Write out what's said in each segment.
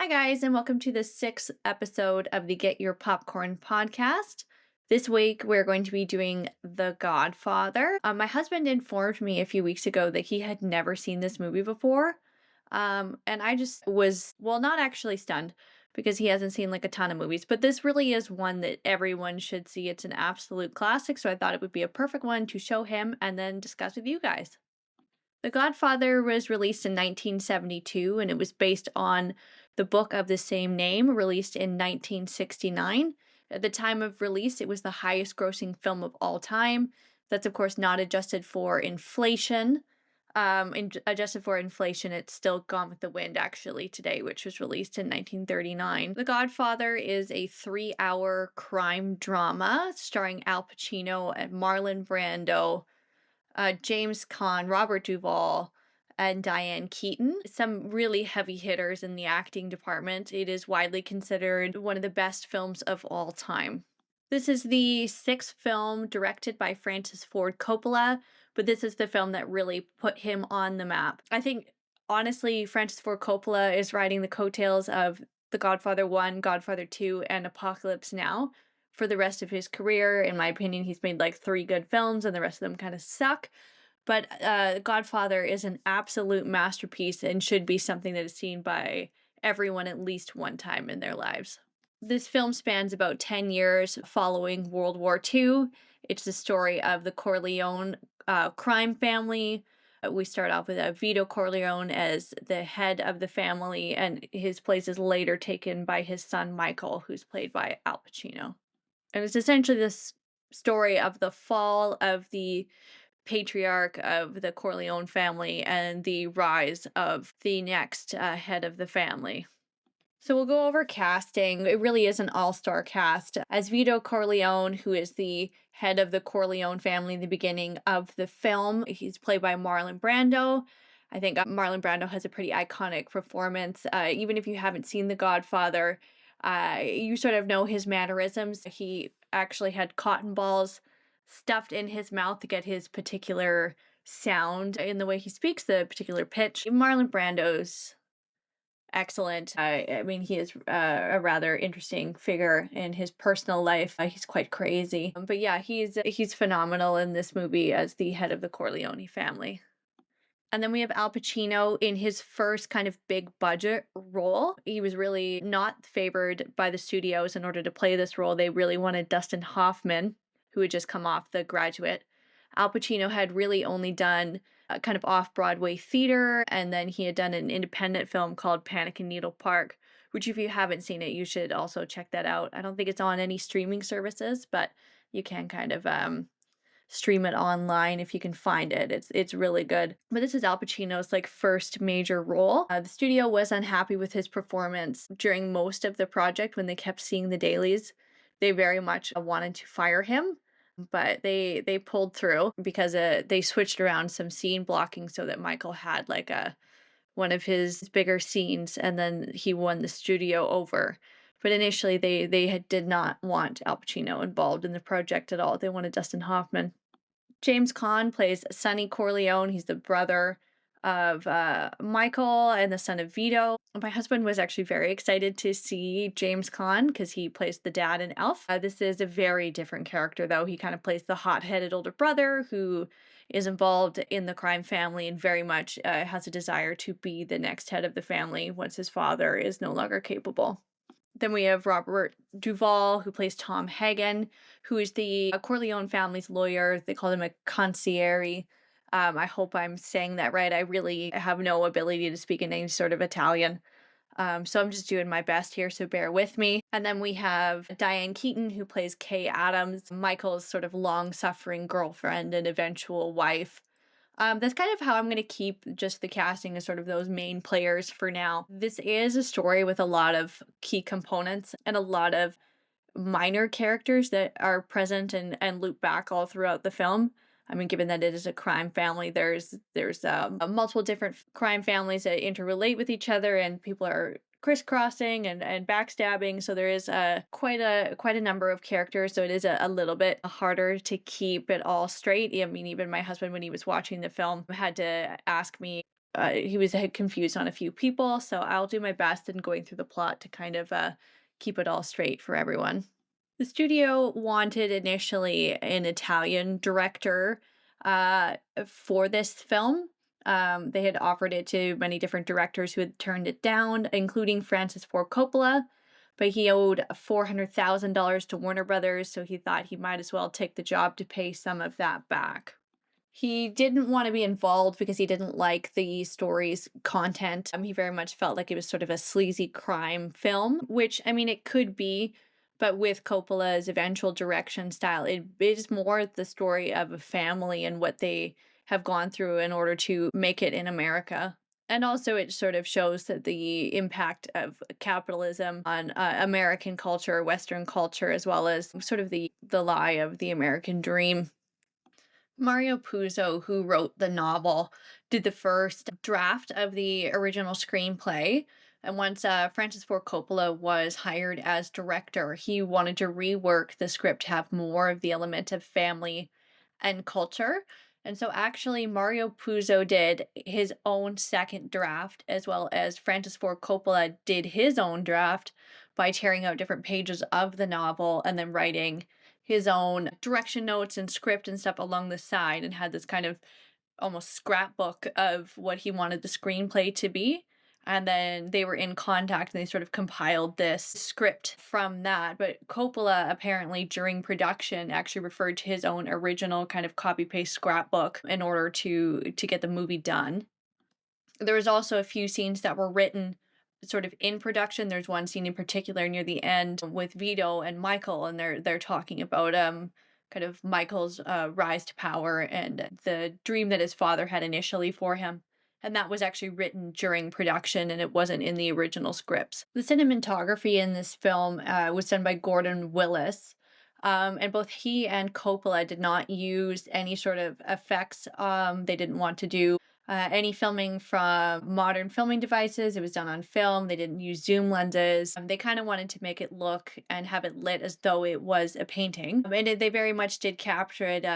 Hi, guys, and welcome to the sixth episode of the Get Your Popcorn podcast. This week, we're going to be doing The Godfather. My husband informed me a few weeks ago that he had never seen this movie before. And I just was, well, not actually stunned because he hasn't seen like a ton of movies, but this really is one that everyone should see. It's an absolute classic, so I thought it would be a perfect one to show him and then discuss with you guys. The Godfather was released in 1972 and it was based on the book of the same name, released in 1969. At the time of release, it was the highest grossing film of all time. That's, of course, not adjusted for inflation. Adjusted for inflation, it's still Gone with the Wind, actually, today, which was released in 1939. The Godfather is a 3-hour crime drama starring Al Pacino and Marlon Brando, James Caan, Robert Duvall, and Diane Keaton. Some really heavy hitters in the acting department. It is widely considered one of the best films of all time. This is the sixth film directed by Francis Ford Coppola, but this is the film that really put him on the map. I think, honestly, Francis Ford Coppola is riding the coattails of The Godfather 1, Godfather 2, and Apocalypse Now for the rest of his career. In my opinion, he's made like 3 good films and the rest of them kind of suck. But Godfather is an absolute masterpiece and should be something that is seen by everyone at least one time in their lives. This film spans about 10 years following World War II. It's the story of the Corleone crime family. We start off with Vito Corleone as the head of the family, and his place is later taken by his son Michael, who's played by Al Pacino. And it's essentially this story of the fall of the patriarch of the Corleone family and the rise of the next head of the family. So we'll go over casting. It really is an all-star cast. As Vito Corleone, who is the head of the Corleone family in the beginning of the film, he's played by Marlon Brando. I think Marlon Brando has a pretty iconic performance. Even if you haven't seen The Godfather, you sort of know his mannerisms. He actually had cotton balls stuffed in his mouth to get his particular sound in the way he speaks, the particular pitch. Marlon Brando's excellent. I mean, he is a rather interesting figure in his personal life. He's quite crazy. But yeah, he's phenomenal in this movie as the head of the Corleone family. And then we have Al Pacino in his first kind of big budget role. He was really not favored by the studios in order to play this role. They really wanted Dustin Hoffman, who had just come off The Graduate. Al Pacino had really only done kind of off-Broadway theater, and then he had done an independent film called Panic in Needle Park, which if you haven't seen it, you should also check that out. I don't think it's on any streaming services, but you can kind of stream it online if you can find it. It's really good. But this is Al Pacino's like first major role. The studio was unhappy with his performance during most of the project when they kept seeing the dailies. They very much wanted to fire him, but they pulled through because they switched around some scene blocking so that Michael had like one of his bigger scenes, and then he won the studio over. But initially, they did not want Al Pacino involved in the project at all. They wanted Dustin Hoffman. James Caan plays Sonny Corleone. He's the brother of Michael and the son of Vito. My husband was actually very excited to see James Caan because he plays the dad in Elf. This is a very different character, though. He kind of plays the hot-headed older brother who is involved in the crime family and very much has a desire to be the next head of the family once his father is no longer capable. Then we have Robert Duvall, who plays Tom Hagen, who is the Corleone family's lawyer. They call him a concierge. I hope I'm saying that right. I really have no ability to speak in any sort of Italian. So I'm just doing my best here, so bear with me. And then we have Diane Keaton, who plays Kay Adams, Michael's sort of long-suffering girlfriend and eventual wife. That's kind of how I'm going to keep just the casting as sort of those main players for now. This is a story with a lot of key components and a lot of minor characters that are present and loop back all throughout the film. I mean, given that it is a crime family, there's multiple different crime families that interrelate with each other, and people are crisscrossing and backstabbing. So there is quite a number of characters. So it is a little bit harder to keep it all straight. I mean, even my husband, when he was watching the film, had to ask me he was confused on a few people, so I'll do my best in going through the plot to kind of keep it all straight for everyone. The studio wanted initially an Italian director for this film. They had offered it to many different directors who had turned it down, including Francis Ford Coppola, but he owed $400,000 to Warner Brothers, so he thought he might as well take the job to pay some of that back. He didn't want to be involved because he didn't like the story's content. He very much felt like it was sort of a sleazy crime film, which, I mean, it could be, but with Coppola's eventual direction style, it is more the story of a family and what they have gone through in order to make it in America. And also, it sort of shows that the impact of capitalism on American culture, Western culture, as well as sort of the lie of the American dream. Mario Puzo, who wrote the novel, did the first draft of the original screenplay. And once Francis Ford Coppola was hired as director, he wanted to rework the script to have more of the element of family and culture. And so, actually, Mario Puzo did his own second draft, as well as Francis Ford Coppola did his own draft by tearing out different pages of the novel and then writing his own direction notes and script and stuff along the side, and had this kind of almost scrapbook of what he wanted the screenplay to be. And then they were in contact and they sort of compiled this script from that. But Coppola apparently during production actually referred to his own original kind of copy paste scrapbook in order to get the movie done. There was also a few scenes that were written sort of in production. There's one scene in particular near the end with Vito and Michael, and they're talking about kind of Michael's rise to power and the dream that his father had initially for him. And that was actually written during production, and it wasn't in the original scripts. The cinematography in this film was done by Gordon Willis. And both he and Coppola did not use any sort of effects. They didn't want to do any filming from modern filming devices. It was done on film. They didn't use zoom lenses. They kind of wanted to make it look and have it lit as though it was a painting. They very much did capture it.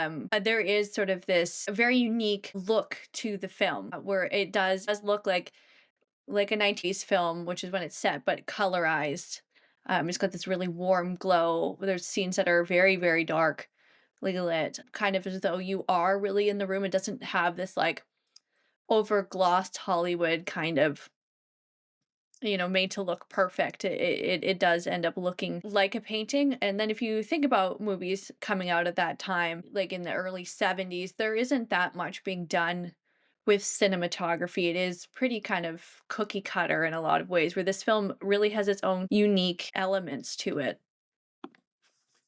There is sort of this very unique look to the film where it does look like a 90s film, which is when it's set, but colorized. It's got this really warm glow. There's scenes that are very, very dark, lit, kind of as though you are really in the room. It doesn't have this like over glossed Hollywood kind of, made to look perfect. It does end up looking like a painting. And then if you think about movies coming out at that time, like in the early 70s, there isn't that much being done with cinematography. It is pretty kind of cookie cutter in a lot of ways, where this film really has its own unique elements to it.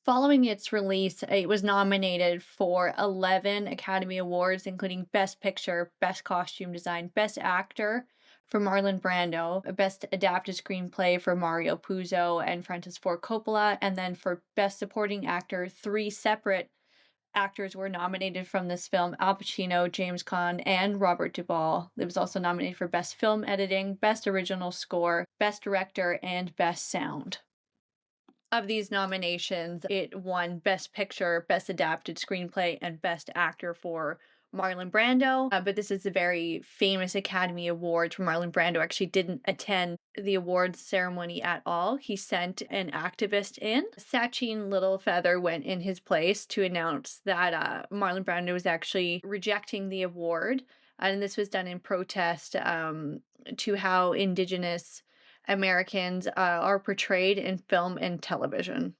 Following its release, it was nominated for 11 Academy Awards, including Best Picture, Best Costume Design, Best Actor for Marlon Brando, Best Adapted Screenplay for Mario Puzo and Francis Ford Coppola, and then for Best Supporting Actor, 3 separate actors were nominated from this film: Al Pacino, James Caan, and Robert Duvall. It was also nominated for Best Film Editing, Best Original Score, Best Director, and Best Sound. Of these nominations, it won Best Picture, Best Adapted Screenplay, and Best Actor for Marlon Brando. But this is a very famous Academy Award, where Marlon Brando actually didn't attend the awards ceremony at all. He sent an activist in. Sachin Littlefeather went in his place to announce that Marlon Brando was actually rejecting the award. And this was done in protest to how Indigenous Americans are portrayed in film and television.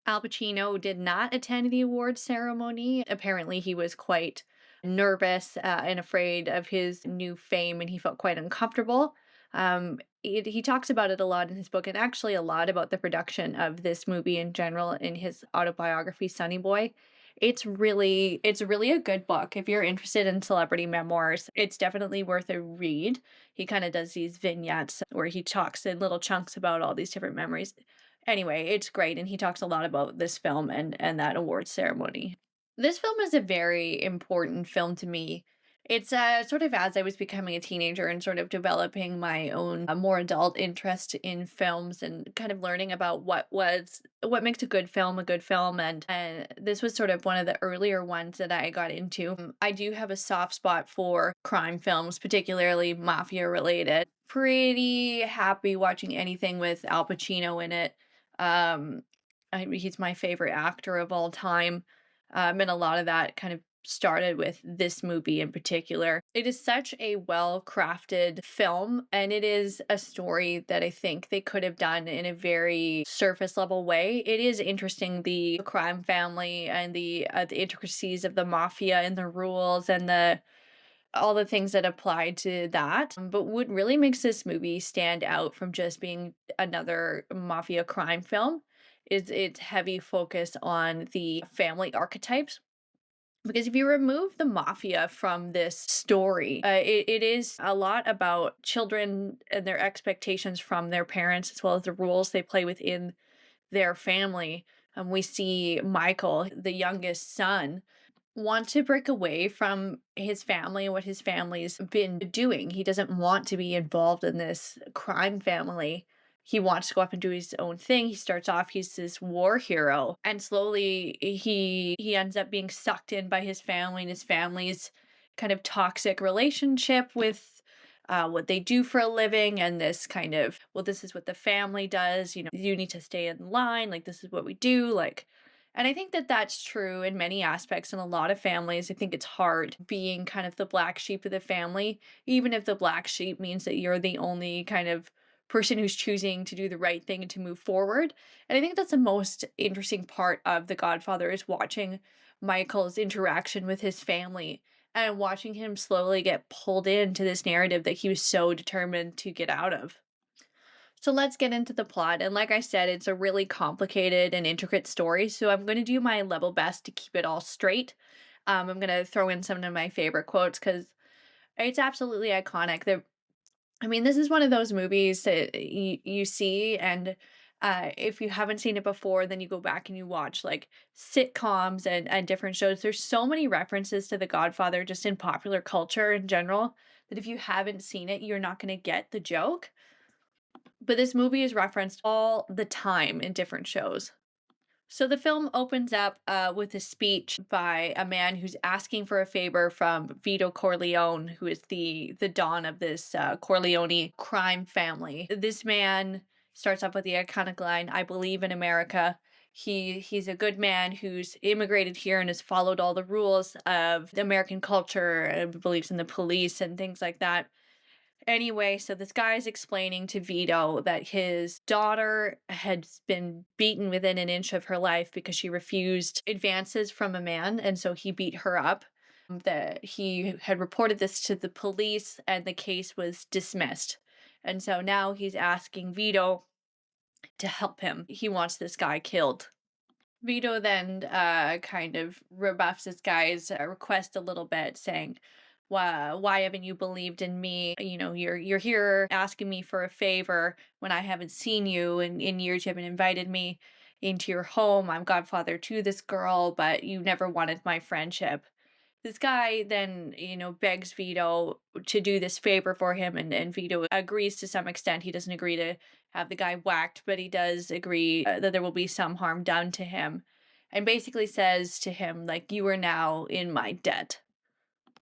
Al Pacino did not attend the awards ceremony. Apparently, he was quite nervous and afraid of his new fame, and he felt quite uncomfortable. He talks about it a lot in his book, and actually a lot about the production of this movie in general in his autobiography, Sonny Boy. It's really a good book. If you're interested in celebrity memoirs, it's definitely worth a read. He kind of does these vignettes where he talks in little chunks about all these different memories. Anyway, it's great, and he talks a lot about this film and that awards ceremony. This film is a very important film to me It's sort of as I was becoming a teenager and sort of developing my own more adult interest in films and kind of learning about what makes a good film, and this was sort of one of the earlier ones that I got into. I do have a soft spot for crime films, particularly mafia related. Pretty happy watching anything with Al Pacino in it. Um, he's my favorite actor of all time. And a lot of that kind of started with this movie in particular. It is such a well crafted film, and it is a story that I think they could have done in a very surface level way. It is interesting, the crime family and the intricacies of the mafia and the rules and the all the things that apply to that. But what really makes this movie stand out from just being another mafia crime film is its heavy focus on the family archetypes, because if you remove the mafia from this story, it is a lot about children and their expectations from their parents, as well as the rules they play within their family. We see Michael, the youngest son, want to break away from his family and what his family's been doing. He doesn't want to be involved in this crime family. He wants to go off and do his own thing. He starts off, he's this war hero, and slowly he ends up being sucked in by his family and his family's kind of toxic relationship with what they do for a living, and this kind of, well, this is what the family does, you need to stay in line, like this is what we do, like. And I think that that's true in many aspects in a lot of families. I think it's hard being kind of the black sheep of the family, even if the black sheep means that you're the only kind of person who's choosing to do the right thing and to move forward. And I think that's the most interesting part of The Godfather, is watching Michael's interaction with his family and watching him slowly get pulled into this narrative that he was so determined to get out of. So let's get into the plot. And like I said, it's a really complicated and intricate story. So I'm going to do my level best to keep it all straight. I'm going to throw in some of my favorite quotes because it's absolutely iconic. This is one of those movies that you see, and if you haven't seen it before, then you go back and you watch like sitcoms and different shows. There's so many references to The Godfather just in popular culture in general that if you haven't seen it, you're not going to get the joke. But this movie is referenced all the time in different shows. So the film opens up with a speech by a man who's asking for a favor from Vito Corleone, who is the don of this Corleone crime family. This man starts off with the iconic line, "I believe in America." He's a good man who's immigrated here and has followed all the rules of the American culture and believes in the police and things like that. Anyway, so this guy is explaining to Vito that his daughter had been beaten within an inch of her life because she refused advances from a man, and so he beat her up. That he had reported this to the police, and the case was dismissed. And so now he's asking Vito to help him. He wants this guy killed. Vito then kind of rebuffs this guy's request a little bit, saying, why haven't you believed in me? You're here asking me for a favor when I haven't seen you in years. You haven't invited me into your home. I'm godfather to this girl, but you never wanted my friendship. This guy then, begs Vito to do this favor for him, and Vito agrees to some extent. He doesn't agree to have the guy whacked, but he does agree that there will be some harm done to him, and basically says to him, like, you are now in my debt.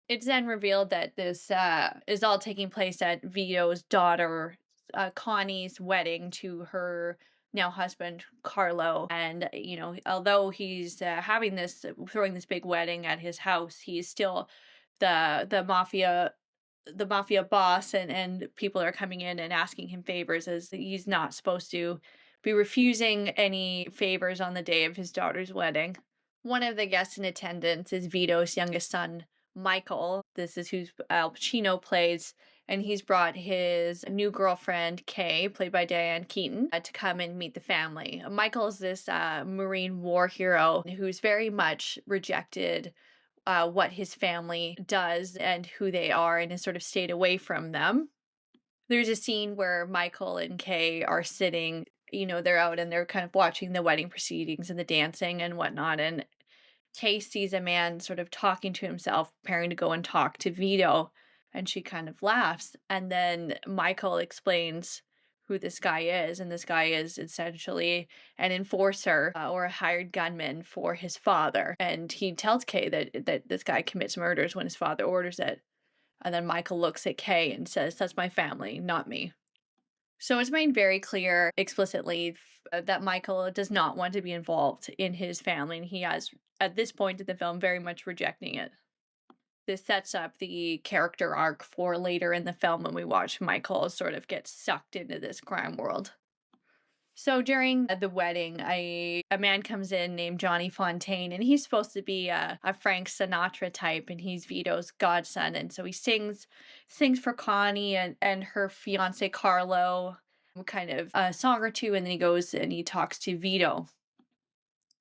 It's then revealed that this is all taking place at Vito's daughter, Connie's wedding to her now husband, Carlo. And, although he's throwing this big wedding at his house, he's still the mafia boss, and people are coming in and asking him favors, as he's not supposed to be refusing any favors on the day of his daughter's wedding. One of the guests in attendance is Vito's youngest son, Michael. This is who Al Pacino plays, and he's brought his new girlfriend, Kay, played by Diane Keaton, to come and meet the family. Michael is this Marine war hero who's very much rejected what his family does and who they are, and has sort of stayed away from them. There's a scene where Michael and Kay are sitting, they're out and they're kind of watching the wedding proceedings and the dancing and whatnot. And Kay sees a man sort of talking to himself, preparing to go and talk to Vito, and she kind of laughs. And then Michael explains who this guy is, and this guy is essentially an enforcer or a hired gunman for his father. And he tells Kay that this guy commits murders when his father orders it. And then Michael looks at Kay and says, "That's my family, not me." So it's made very clear explicitly that Michael does not want to be involved in his family, and he has, at this point in the film, very much rejecting it. This sets up the character arc for later in the film when we watch Michael sort of get sucked into this crime world. So during the wedding, a man comes in named Johnny Fontaine, and he's supposed to be a Frank Sinatra type, and he's Vito's godson. And so he sings for Connie and her fiance Carlo, kind of a song or two, and then he goes and he talks to Vito.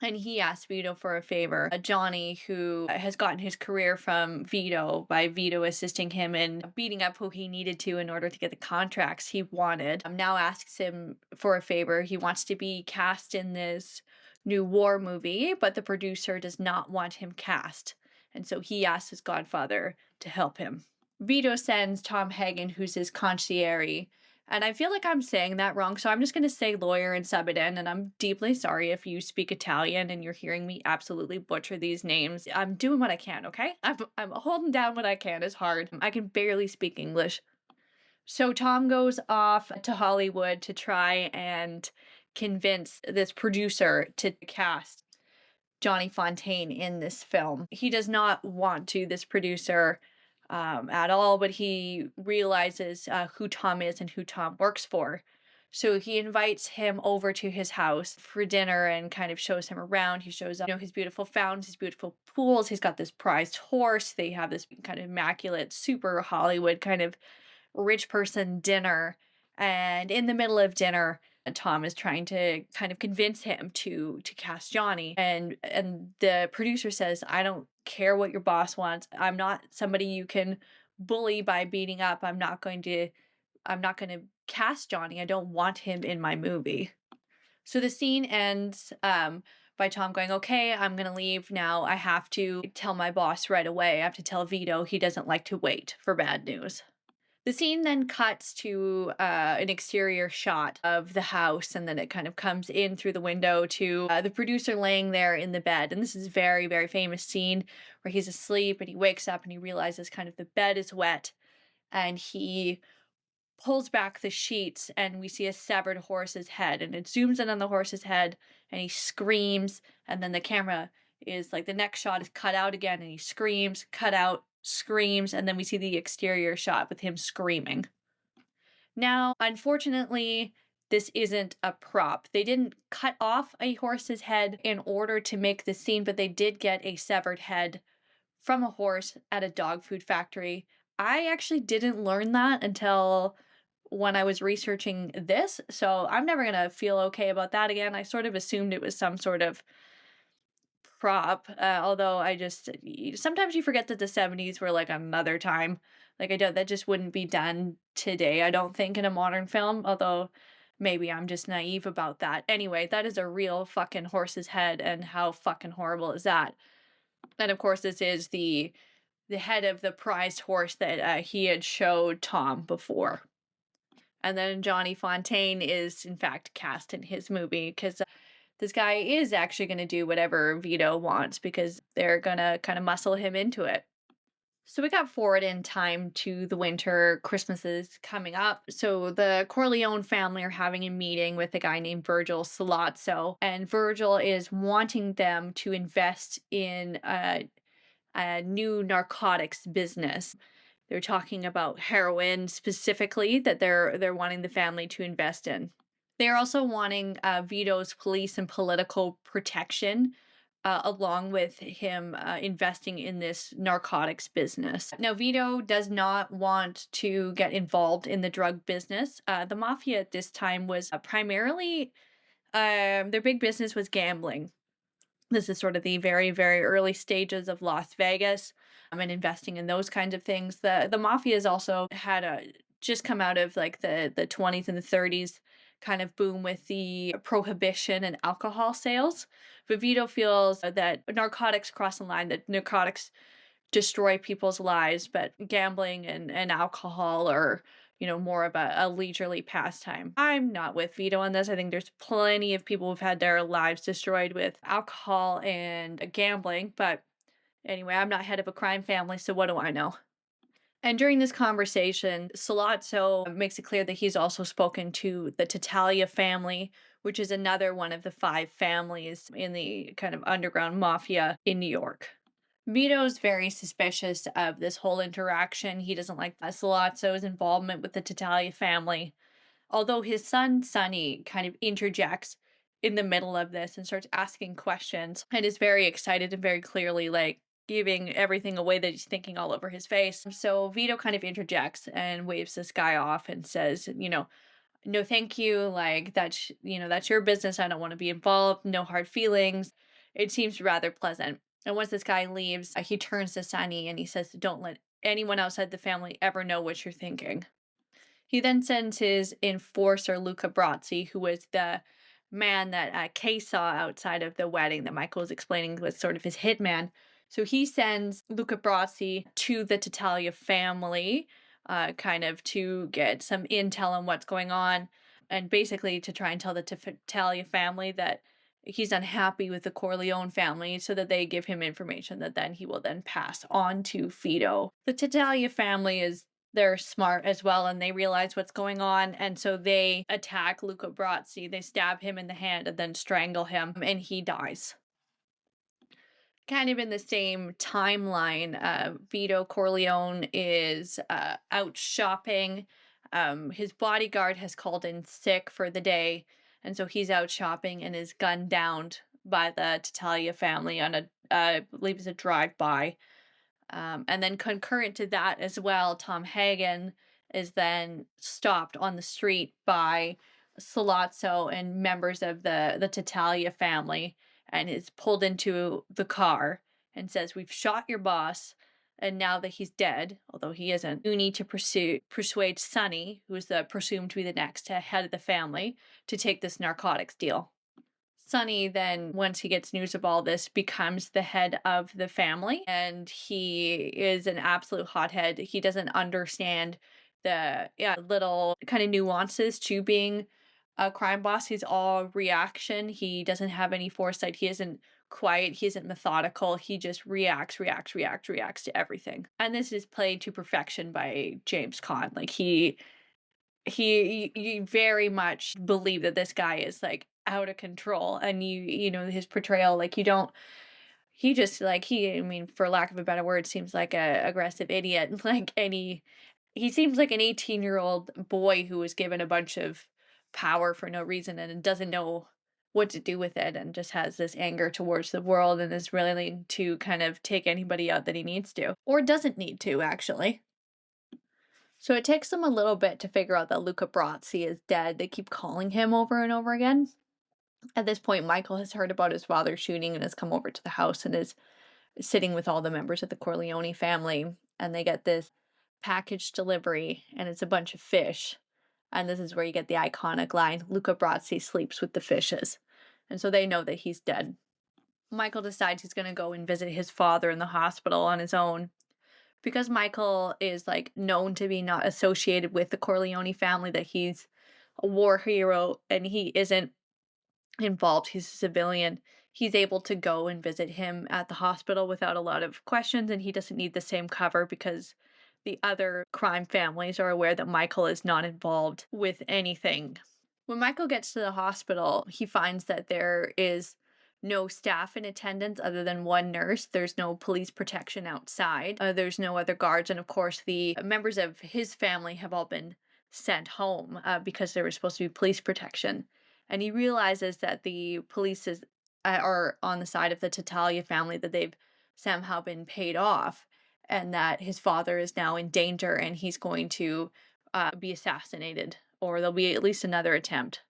And he asked Vito for a favor. Johnny, who has gotten his career from Vito by Vito assisting him in beating up who he needed to in order to get the contracts he wanted, now asks him for a favor. He wants to be cast in this new war movie, but the producer does not want him cast. And so he asks his godfather to help him. Vito sends Tom Hagen, who's his concierge, and I feel like I'm saying that wrong, so I'm just going to say lawyer and sub it in, and I'm deeply sorry if you speak Italian and you're hearing me absolutely butcher these names. I'm doing what I can, okay? I'm holding down what I can. It's hard. I can barely speak English. So Tom goes off to Hollywood to try and convince this producer to cast Johnny Fontaine in this film. He does not want to, this producer, at all, but he realizes who Tom is and who Tom works for. So he invites him over to his house for dinner and kind of shows him around. He shows up, his beautiful fountains, his beautiful pools. He's got this prized horse. They have this kind of immaculate, super Hollywood kind of rich person dinner. And in the middle of dinner, Tom is trying to kind of convince him to cast Johnny, and the producer says, "I don't care what your boss wants. I'm not somebody you can bully by beating up. I'm not going to cast Johnny. I don't want him in my movie." So the scene ends by Tom going, "Okay, I'm going to leave now. I have to tell my boss right away. I have to tell Vito. He doesn't like to wait for bad news." The scene then cuts to an exterior shot of the house, and then it kind of comes in through the window to the producer laying there in the bed. And this is a very, very famous scene where he's asleep and he wakes up and he realizes kind of the bed is wet, and he pulls back the sheets and we see a severed horse's head, and it zooms in on the horse's head and he screams, and then the camera is like, the next shot is cut out again and he screams, cut out, screams, and then we see the exterior shot with him screaming. Now, unfortunately, this isn't a prop. They didn't cut off a horse's head in order to make the scene, but they did get a severed head from a horse at a dog food factory. I actually didn't learn that until when I was researching this, so I'm never gonna feel okay about that again. I sort of assumed it was some sort of prop, although sometimes you forget that the 70s were like another time. Like, I don't, that just wouldn't be done today, I don't think, in a modern film, although maybe I'm just naive about that. Anyway, that is a real fucking horse's head, and how fucking horrible is that? And of course, this is the head of the prized horse that he had showed Tom before. And then Johnny Fontaine is, in fact, cast in his movie because this guy is actually going to do whatever Vito wants because they're going to kind of muscle him into it. So we got forward in time to the winter. Christmas is coming up. So the Corleone family are having a meeting with a guy named Virgil Salazzo, and Virgil is wanting them to invest in a new narcotics business. They're talking about heroin specifically that they're wanting the family to invest in. They're also wanting Vito's police and political protection, along with him investing in this narcotics business. Now, Vito does not want to get involved in the drug business. The mafia at this time was primarily, their big business was gambling. This is sort of the very, very early stages of Las Vegas, and investing in those kinds of things. The mafia has also had just come out of like the 20s and the 30s kind of boom with the prohibition and alcohol sales. But Vito feels that narcotics cross the line, that narcotics destroy people's lives, but gambling and alcohol are, more of a leisurely pastime. I'm not with Vito on this. I think there's plenty of people who've had their lives destroyed with alcohol and gambling, but anyway, I'm not head of a crime family, so what do I know? And during this conversation, Salazzo makes it clear that he's also spoken to the Tattaglia family, which is another one of the five families in the kind of underground mafia in New York. Vito's very suspicious of this whole interaction. He doesn't like Salazzo's involvement with the Tattaglia family. Although his son, Sonny, kind of interjects in the middle of this and starts asking questions and is very excited and very clearly like giving everything away that he's thinking all over his face. So Vito kind of interjects and waves this guy off and says, no, thank you. Like that's your business. I don't want to be involved. No hard feelings. It seems rather pleasant. And once this guy leaves, he turns to Sonny and he says, don't let anyone outside the family ever know what you're thinking. He then sends his enforcer, Luca Brazzi, who was the man that Kay saw outside of the wedding that Michael was explaining was sort of his hitman. So he sends Luca Brazzi to the Tattaglia family, kind of to get some intel on what's going on, and basically to try and tell the Tattaglia family that he's unhappy with the Corleone family so that they give him information that then he will then pass on to Vito. The Tattaglia family they're smart as well and they realize what's going on, and so they attack Luca Brazzi. They stab him in the hand and then strangle him and he dies. Kind of in the same timeline, Vito Corleone is out shopping. His bodyguard has called in sick for the day, and so he's out shopping and is gunned down by the Tattaglia family on I believe it's a drive-by. And then concurrent to that as well, Tom Hagen is then stopped on the street by Salazzo and members of the Tattaglia family and is pulled into the car and says, we've shot your boss, and now that he's dead, although he isn't, you need to persuade Sonny, who is presumed to be the next head of the family, to take this narcotics deal. Sonny then, once he gets news of all this, becomes the head of the family, and he is an absolute hothead. He doesn't understand the little kind of nuances to being a crime boss. He's all reaction. He doesn't have any foresight. He isn't quiet. He isn't methodical. He just reacts to everything. And this is played to perfection by James Caan. Like you very much believe that this guy is like out of control, and his portrayal, like he just like I mean, for lack of a better word, seems like a aggressive idiot. Like he seems like an 18-year-old boy who was given a bunch of power for no reason and doesn't know what to do with it, and just has this anger towards the world and is willing to kind of take anybody out that he needs to, or doesn't need to, actually. So it takes them a little bit to figure out that Luca Brazzi is dead. They keep calling him over and over again. At this point, Michael has heard about his father's shooting and has come over to the house and is sitting with all the members of the Corleone family. And they get this package delivery, and it's a bunch of fish. And this is where you get the iconic line, Luca Brazzi sleeps with the fishes. And so they know that he's dead. Michael decides he's going to go and visit his father in the hospital on his own. Because Michael is like known to be not associated with the Corleone family, that he's a war hero and he isn't involved, he's a civilian, he's able to go and visit him at the hospital without a lot of questions, and he doesn't need the same cover because the other crime families are aware that Michael is not involved with anything. When Michael gets to the hospital, he finds that there is no staff in attendance other than one nurse. There's no police protection outside. There's no other guards. And of course, the members of his family have all been sent home because there was supposed to be police protection. And he realizes that the police are on the side of the Tattaglia family, that they've somehow been paid off, and that his father is now in danger and he's going to be assassinated, or there'll be at least another attempt.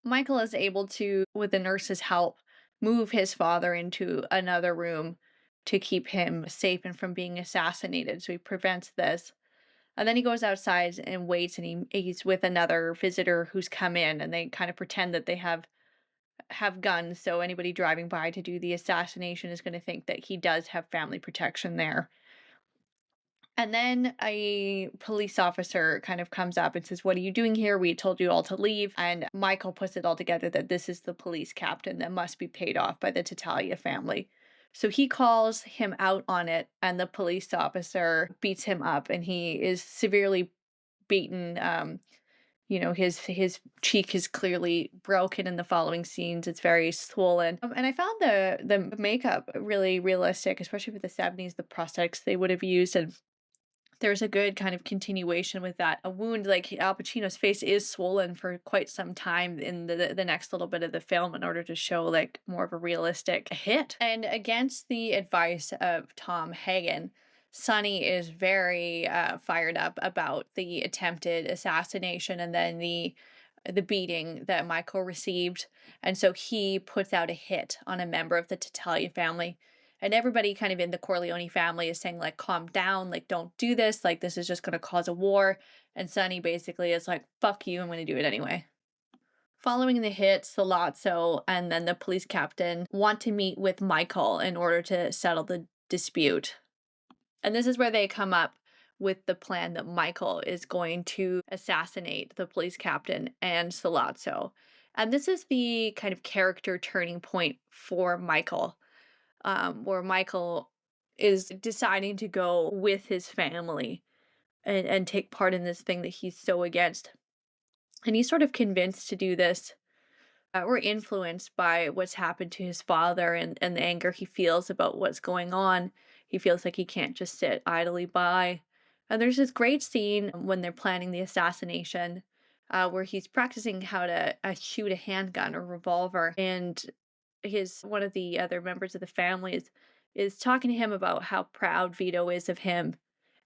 Michael is able to, with the nurse's help, move his father into another room to keep him safe and from being assassinated. So he prevents this. And then he goes outside and waits, and he's with another visitor who's come in, and they kind of pretend that they have guns, so anybody driving by to do the assassination is going to think that he does have family protection there. And then a police officer kind of comes up and says, "What are you doing here? We told you all to leave." And Michael puts it all together that this is the police captain that must be paid off by the Tattaglia family. So he calls him out on it, and the police officer beats him up, and he is severely beaten. His cheek is clearly broken in the following scenes. It's very swollen. And I found the makeup really realistic, especially for the 70s, the prosthetics they would have used. And there's a good kind of continuation with that. A wound like Al Pacino's face is swollen for quite some time in the next little bit of the film in order to show like more of a realistic hit. And against the advice of Tom Hagen, Sonny is very fired up about the attempted assassination and then the beating that Michael received. And so he puts out a hit on a member of the Tattaglia family. And everybody kind of in the Corleone family is saying, like, calm down, like, don't do this, like, this is just going to cause a war. And Sonny basically is like, fuck you, I'm going to do it anyway. Following the hit, Salazzo and then the police captain want to meet with Michael in order to settle the dispute. And this is where they come up with the plan that Michael is going to assassinate the police captain and Salazzo. And this is the kind of character turning point for Michael, where Michael is deciding to go with his family and take part in this thing that he's so against. And he's sort of convinced to do this or influenced by what's happened to his father and the anger he feels about what's going on. He feels like he can't just sit idly by. And there's this great scene when they're planning the assassination where he's practicing how to shoot a handgun or revolver. And one of the other members of the family is talking to him about how proud Vito is of him,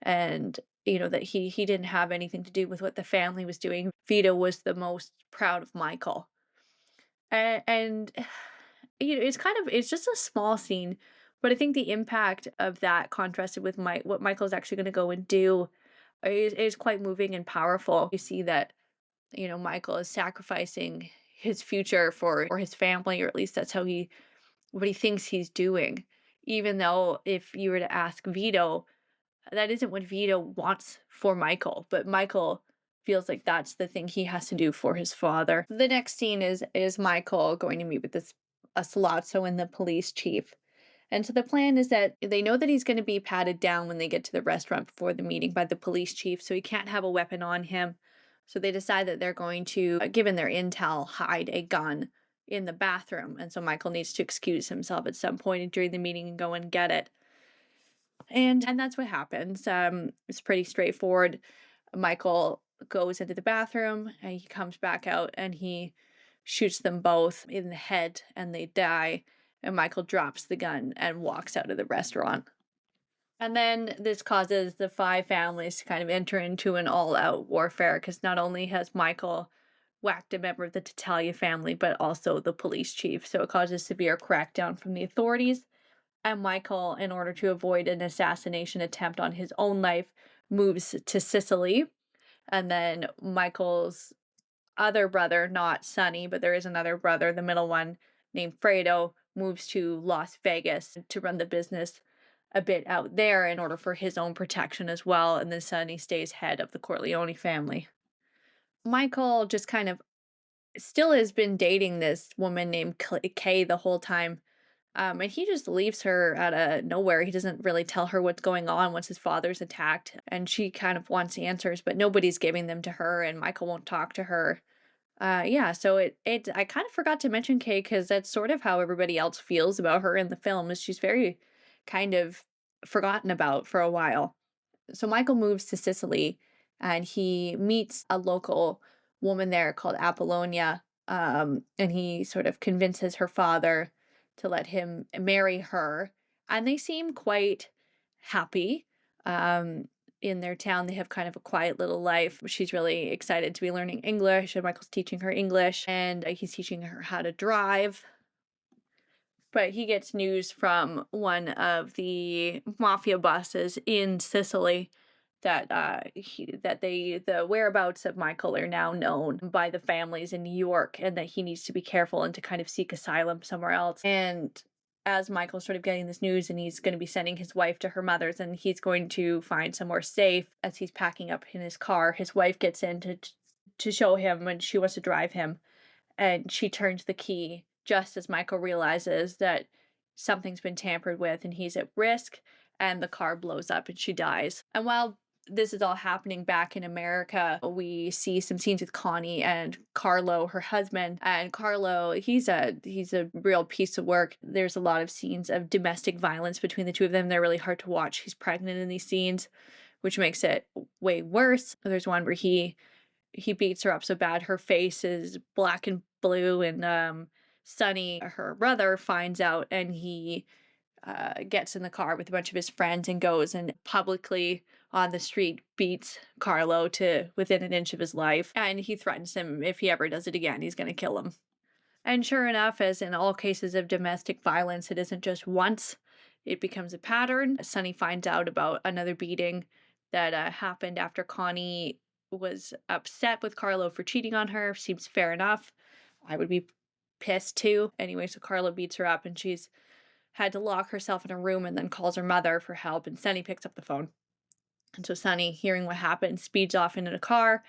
and that he didn't have anything to do with what the family was doing. Vito was the most proud of Michael. And it's just a small scene, but I think the impact of that contrasted with what Michael's actually going to go and do is quite moving and powerful. You see that Michael is sacrificing his future for his family, or at least that's what he thinks he's doing. Even though if you were to ask Vito, that isn't what Vito wants for Michael, but Michael feels like that's the thing he has to do for his father. The next scene is Michael going to meet with a Salazzo and the police chief. And so the plan is that they know that he's going to be patted down when they get to the restaurant before the meeting by the police chief, so he can't have a weapon on him. So they decide that they're going to, given their intel, hide a gun in the bathroom. And so Michael needs to excuse himself at some point during the meeting and go and get it. And that's what happens. It's pretty straightforward. Michael goes into the bathroom and he comes back out and he shoots them both in the head and they die. And Michael drops the gun and walks out of the restaurant. And then this causes the five families to kind of enter into an all-out warfare, because not only has Michael whacked a member of the Tattaglia family, but also the police chief. So it causes severe crackdown from the authorities. And Michael, in order to avoid an assassination attempt on his own life, moves to Sicily. And then Michael's other brother, not Sonny, but there is another brother, the middle one, named Fredo, moves to Las Vegas to run the business a bit out there in order for his own protection as well. And then Sonny stays head of the Corleone family. Michael just kind of still has been dating this woman named Kay the whole time. And he just leaves her out of nowhere. He doesn't really tell her what's going on once his father's attacked. And she kind of wants answers, but nobody's giving them to her, and Michael won't talk to her. So I kind of forgot to mention Kay, because that's sort of how everybody else feels about her in the film, is she's very kind of forgotten about for a while. So Michael moves to Sicily and he meets a local woman there called Apollonia. And he sort of convinces her father to let him marry her. And they seem quite happy. In their town, they have kind of a quiet little life. She's really excited to be learning English, and Michael's teaching her English, and he's teaching her how to drive. But he gets news from one of the mafia bosses in Sicily that the whereabouts of Michael are now known by the families in New York, and that he needs to be careful and to kind of seek asylum somewhere else. And as Michael's sort of getting this news, and he's going to be sending his wife to her mother's, and he's going to find somewhere safe, as he's packing up in his car, his wife gets in to show him, and she wants to drive him, and she turns the key just as Michael realizes that something's been tampered with and he's at risk, and the car blows up and she dies. And while this is all happening back in America, we see some scenes with Connie and Carlo, her husband. And Carlo, he's a real piece of work. There's a lot of scenes of domestic violence between the two of them. They're really hard to watch. He's pregnant in these scenes, which makes it way worse. There's one where he beats her up so bad her face is black and blue, and Sonny, her brother, finds out, and he gets in the car with a bunch of his friends and goes and publicly on the street beats Carlo to within an inch of his life, and he threatens him if he ever does it again, he's going to kill him. And sure enough, as in all cases of domestic violence, it isn't just once, it becomes a pattern. Sonny finds out about another beating that happened after Connie was upset with Carlo for cheating on her. Seems fair enough. I would be pissed too. Anyway, so Carlo beats her up, and she's had to lock herself in a room and then calls her mother for help, and Sonny picks up the phone. And so Sonny, hearing what happened, speeds off into the car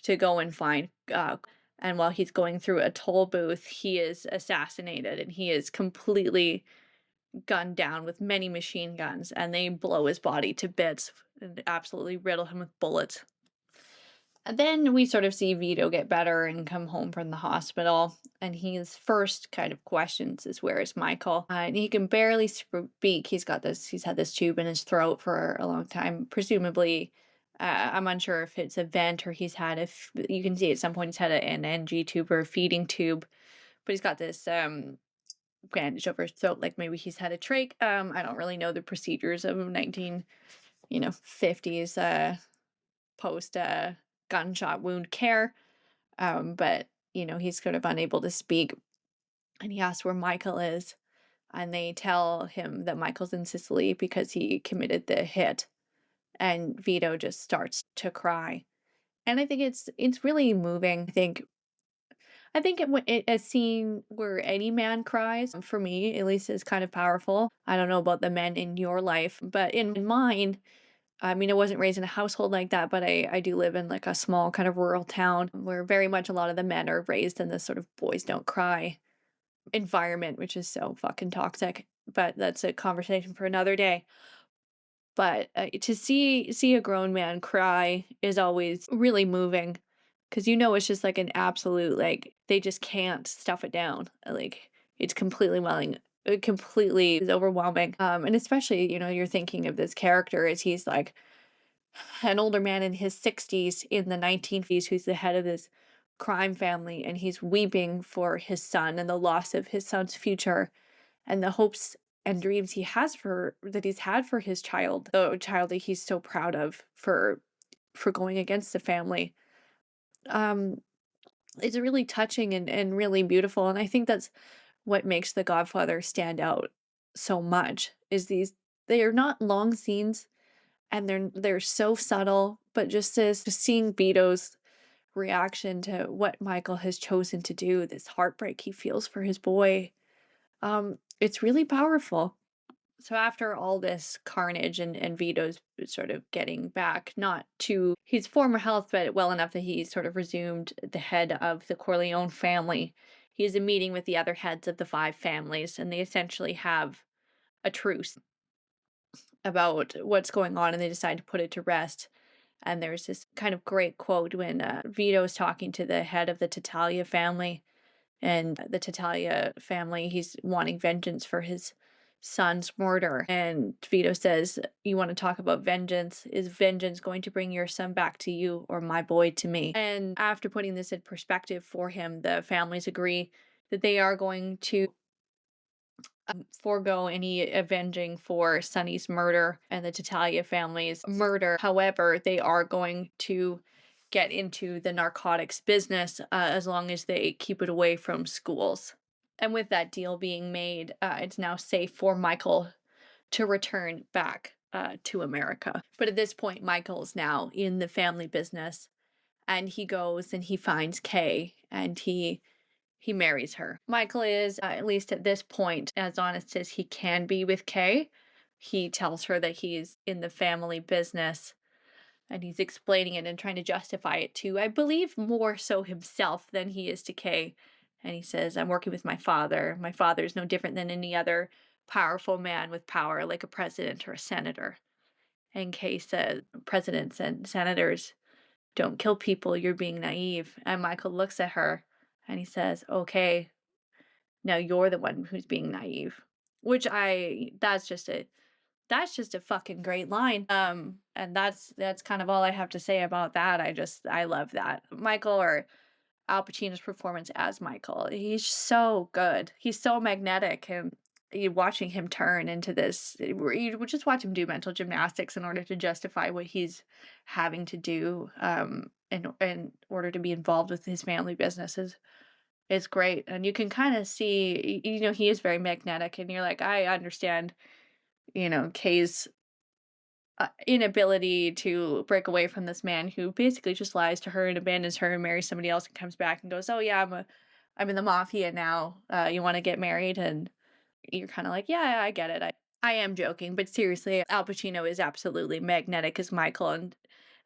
to go and find and while he's going through a toll booth, he is assassinated, and he is completely gunned down with many machine guns, and they blow his body to bits and absolutely riddle him with bullets. And then we sort of see Vito get better and come home from the hospital, and his first kind of questions is, where is Michael? And he can barely speak. He's had this tube in his throat for a long time, presumably. I'm unsure if it's a vent or he's had you can see at some point he's had an NG tube or a feeding tube, but he's got this bandage over his throat, like maybe he's had a trach. I don't really know the procedures of 50s post gunshot wound care, but he's sort of unable to speak, and he asks where Michael is, and they tell him that Michael's in Sicily because he committed the hit, and Vito just starts to cry, and I think it's really moving. I think a scene where any man cries, for me at least, is kind of powerful. I don't know about the men in your life, but in mine, I mean, I wasn't raised in a household like that, but I do live in like a small kind of rural town where very much a lot of the men are raised in this sort of boys don't cry environment, which is so fucking toxic. But that's a conversation for another day. But to see a grown man cry is always really moving, because it's just like an absolute, like, they just can't stuff it down. Like, it's completely welling. It completely is overwhelming. And especially, you're thinking of this character as he's like an older man in his 60s in the 1950s who's the head of this crime family, and he's weeping for his son and the loss of his son's future and the hopes and dreams he's had for his child, the child that he's so proud of for going against the family. It's really touching and really beautiful, and I think that's what makes The Godfather stand out so much, is they are not long scenes, and they're so subtle, but just seeing Vito's reaction to what Michael has chosen to do, this heartbreak he feels for his boy, it's really powerful. So after all this carnage, and Vito's sort of getting back, not to his former health, but well enough that he's sort of resumed the head of the Corleone family, he has a meeting with the other heads of the 5 families, and they essentially have a truce about what's going on, and they decide to put it to rest. And there's this kind of great quote when Vito's talking to the head of the Tattaglia family, and the Tattaglia family, he's wanting vengeance for his son's murder. And Vito says, "You want to talk about vengeance? Is vengeance going to bring your son back to you, or my boy to me?" And after putting this in perspective for him, the families agree that they are going to forego any avenging for Sonny's murder and the Tattaglia family's murder. However, they are going to get into the narcotics business as long as they keep it away from schools. And with that deal being made, it's now safe for Michael to return back to America. But at this point, Michael's now in the family business, and he goes and he finds Kay, and he marries her. Michael is, at least at this point, as honest as he can be with Kay. He tells her that he's in the family business, and he's explaining it and trying to justify it to, I believe, more so himself than he is to Kay. And he says, I'm working with my father. My father is no different than any other powerful man with power, like a president or a senator. And Kay says, presidents and senators don't kill people, you're being naive. And Michael looks at her and he says, okay, now you're the one who's being naive. Which that's just a fucking great line. And that's kind of all I have to say about that. I love that. Michael, or Al Pacino's performance as Michael, he's so good. He's so magnetic, and you watching him turn into this, you would just watch him do mental gymnastics in order to justify what he's having to do in order to be involved with his family businesses is great. And you can kind of see, he is very magnetic, and you're like, I understand, Kay's inability to break away from this man who basically just lies to her and abandons her and marries somebody else and comes back and goes, oh yeah, I'm in the mafia now. You want to get married? And you're kind of like, yeah, I get it. I am joking, but seriously, Al Pacino is absolutely magnetic as Michael,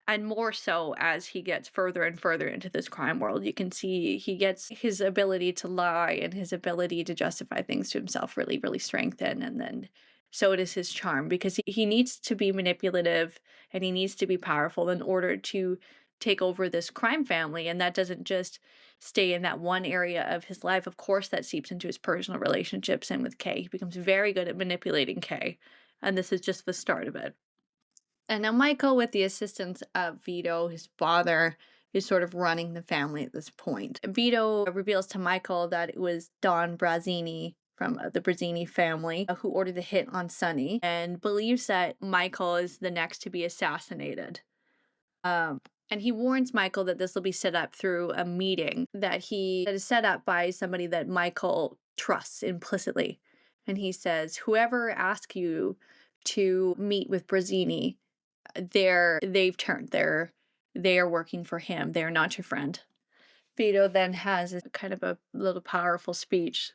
and more so as he gets further and further into this crime world. You can see he gets his ability to lie and his ability to justify things to himself really, really strengthened. And then so does his charm, because he needs to be manipulative and he needs to be powerful in order to take over this crime family. And that doesn't just stay in that one area of his life. Of course, that seeps into his personal relationships. And with Kay, he becomes very good at manipulating Kay. And this is just the start of it. And now Michael, with the assistance of Vito, his father, is sort of running the family at this point. Vito reveals to Michael that it was Don Brazzini from the Brazzini family who ordered the hit on Sonny, and believes that Michael is the next to be assassinated. And he warns Michael that this will be set up through a meeting that is set up by somebody that Michael trusts implicitly. And he says, whoever asks you to meet with Brazzini, they've turned. They are working for him. They are not your friend. Vito then has a kind of a little powerful speech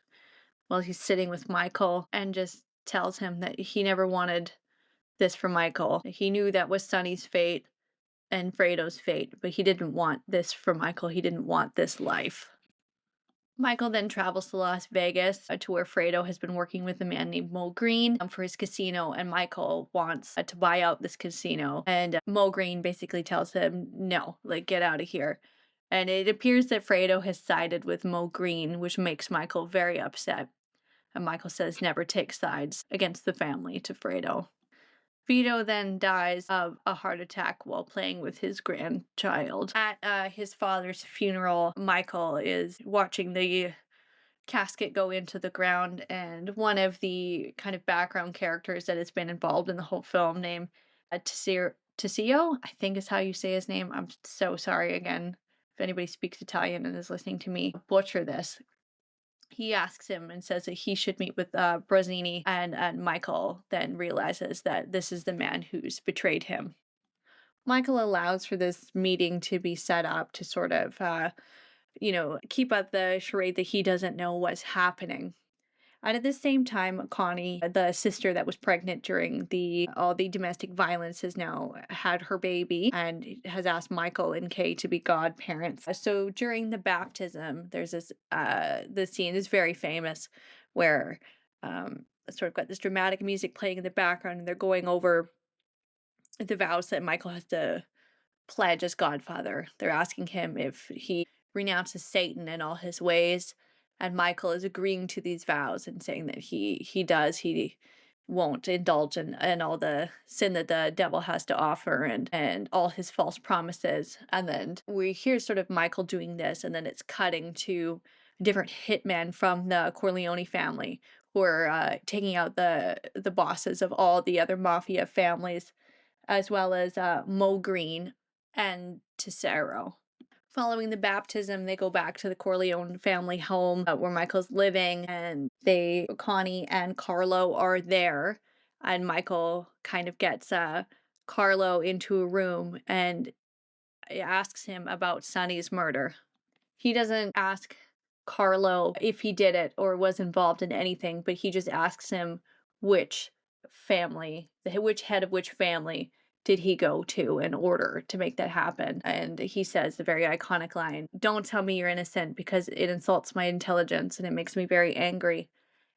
while he's sitting with Michael, and just tells him that he never wanted this for Michael. He knew that was Sonny's fate and Fredo's fate, but he didn't want this for Michael. He didn't want this life. Michael then travels to Las Vegas to where Fredo has been working with a man named Mo Green for his casino, and Michael wants to buy out this casino. And Mo Green basically tells him, no, like, get out of here. And it appears that Fredo has sided with Mo Green, which makes Michael very upset. And Michael says never take sides against the family to Fredo. Vito then dies of a heart attack while playing with his grandchild. At his father's funeral, Michael is watching the casket go into the ground, and one of the kind of background characters that has been involved in the whole film, named Tessio, I think is how you say his name. I'm so sorry again if anybody speaks Italian and is listening to me butcher this. He asks him and says that he should meet with Brazzini, and Michael then realizes that this is the man who's betrayed him. Michael allows for this meeting to be set up to sort of, keep up the charade that he doesn't know what's happening. And at the same time, Connie, the sister that was pregnant during all the domestic violence, has now had her baby and has asked Michael and Kay to be godparents. So during the baptism, there's this scene is very famous where sort of got this dramatic music playing in the background, and they're going over the vows that Michael has to pledge as Godfather. They're asking him if he renounces Satan and all his ways, and Michael is agreeing to these vows and saying that he won't indulge in all the sin that the devil has to offer, and all his false promises. And then we hear sort of Michael doing this, and then it's cutting to different hitmen from the Corleone family who are taking out the bosses of all the other mafia families, as well as Mo Green and Tesoro. Following the baptism, they go back to the Corleone family home where Michael's living, and Connie and Carlo are there. And Michael kind of gets Carlo into a room and asks him about Sonny's murder. He doesn't ask Carlo if he did it or was involved in anything, but he just asks him which which head of which family did he go to in order to make that happen. And he says the very iconic line, "Don't tell me you're innocent because it insults my intelligence and it makes me very angry."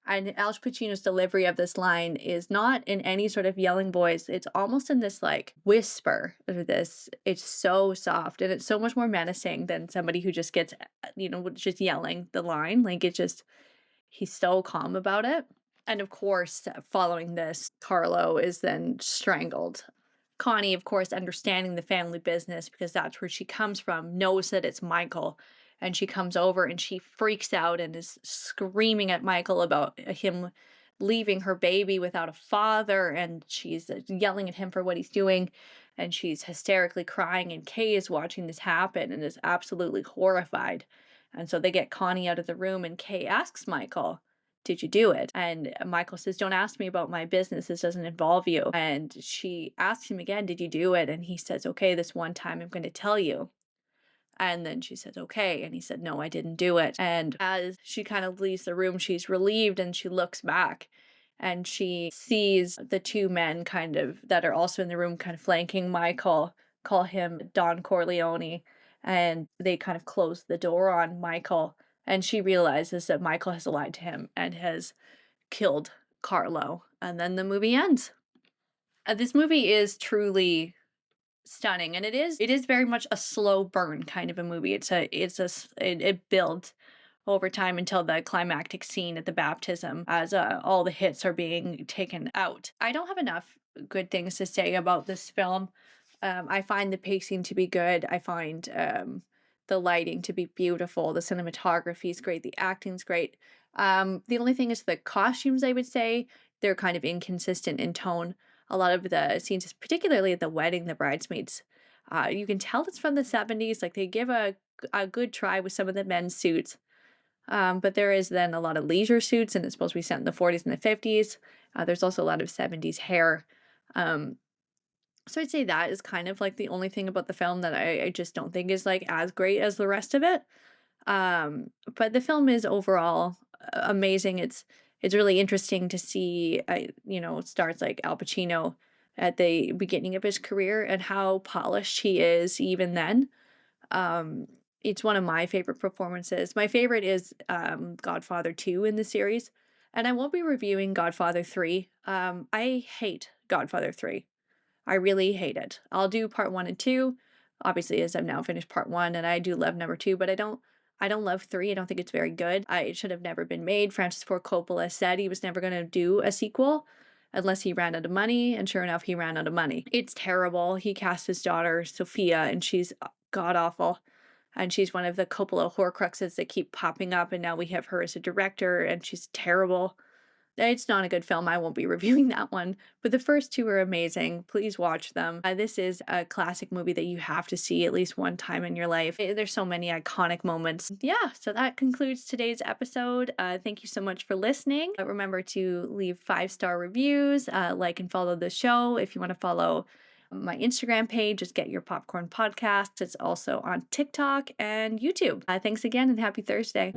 And Al Pacino's delivery of this line is not in any sort of yelling voice. It's almost in this like whisper of this. It's so soft and it's so much more menacing than somebody who just gets, just yelling the line. Like he's so calm about it. And of course, following this, Carlo is then strangled. Connie, of course, understanding the family business because that's where she comes from, knows that it's Michael. And she comes over and she freaks out and is screaming at Michael about him leaving her baby without a father. And she's yelling at him for what he's doing. And she's hysterically crying. And Kay is watching this happen and is absolutely horrified. And so they get Connie out of the room, and Kay asks Michael, "Did you do it?" And Michael says, "Don't ask me about my business. This doesn't involve you." And she asks him again, "Did you do it?" And he says, "Okay, this one time I'm going to tell you." And then she says, "Okay." And he said, "No, I didn't do it." And as she kind of leaves the room, she's relieved and she looks back and she sees the two men kind of that are also in the room kind of flanking Michael, call him Don Corleone. And they kind of close the door on Michael. And she realizes that Michael has lied to him and has killed Carlo. And then the movie ends. This movie is truly stunning, and it is very much a slow burn kind of a movie. It builds over time until the climactic scene at the baptism as all the hits are being taken out. I don't have enough good things to say about this film. I find the pacing to be good. I find the lighting to be beautiful. The cinematography is great. The acting's great. The only thing is the costumes, I would say, they're kind of inconsistent in tone. A lot of the scenes, particularly at the wedding, the bridesmaids, you can tell it's from the 70s. Like they give a good try with some of the men's suits. But there is then a lot of leisure suits, and it's supposed to be set in the 40s and the 50s. There's also a lot of 70s hair. Um, so I'd say that is kind of like the only thing about the film that I just don't think is like as great as the rest of it. But the film is overall amazing. It's really interesting to see. It starts like Al Pacino at the beginning of his career and how polished he is even then. Um, it's one of my favorite performances. My favorite is Godfather 2 in the series, and I won't be reviewing Godfather 3. I hate Godfather 3. I really hate it. I'll do part 1 and 2, obviously, as I've now finished part 1, and I do love number 2, but I don't love 3. I don't think it's very good. It should have never been made. Francis Ford Coppola said he was never going to do a sequel unless he ran out of money, and sure enough, he ran out of money. It's terrible. He cast his daughter, Sophia, and she's god-awful. And she's one of the Coppola horcruxes that keep popping up, and now we have her as a director, and she's terrible. It's not a good film. I won't be reviewing that one. But the first two are amazing. Please watch them. This is a classic movie that you have to see at least one time in your life. There's so many iconic moments. Yeah, so that concludes today's episode. Thank you so much for listening. Remember to leave 5-star reviews, like and follow the show. If you want to follow my Instagram page, just Get Your Popcorn Podcast. It's also on TikTok and YouTube. Thanks again and happy Thursday.